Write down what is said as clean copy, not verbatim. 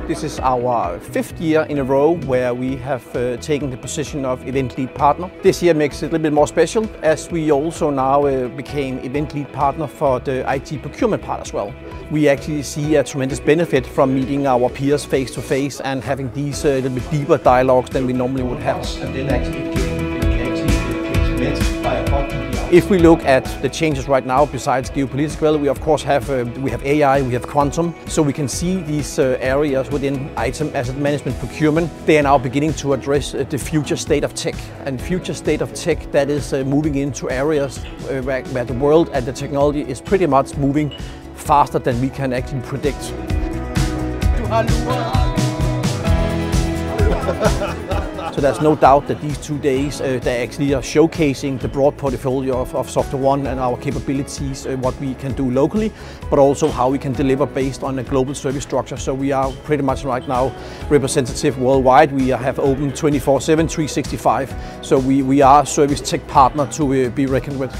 This is our 5th year in a row where we have taken the position of Event Lead Partner. This year makes it a little bit more special as we also now became Event Lead Partner for the IT procurement part as well. We actually see a tremendous benefit from meeting our peers face to face and having these little bit deeper dialogues than we normally would have. If we look at the changes right now, besides geopolitical, we of course have AI, we have quantum, so we can see these areas within item asset management procurement. They are now beginning to address the future state of tech, and future state of tech that is moving into areas where the world and the technology is pretty much moving faster than we can actually predict. So there's no doubt that these 2 days they actually are showcasing the broad portfolio of SoftwareOne and our capabilities, what we can do locally, but also how we can deliver based on a global service structure. So we are pretty much right now representative worldwide. We have open 24/7, 365. So we are a service tech partner to be reckoned with.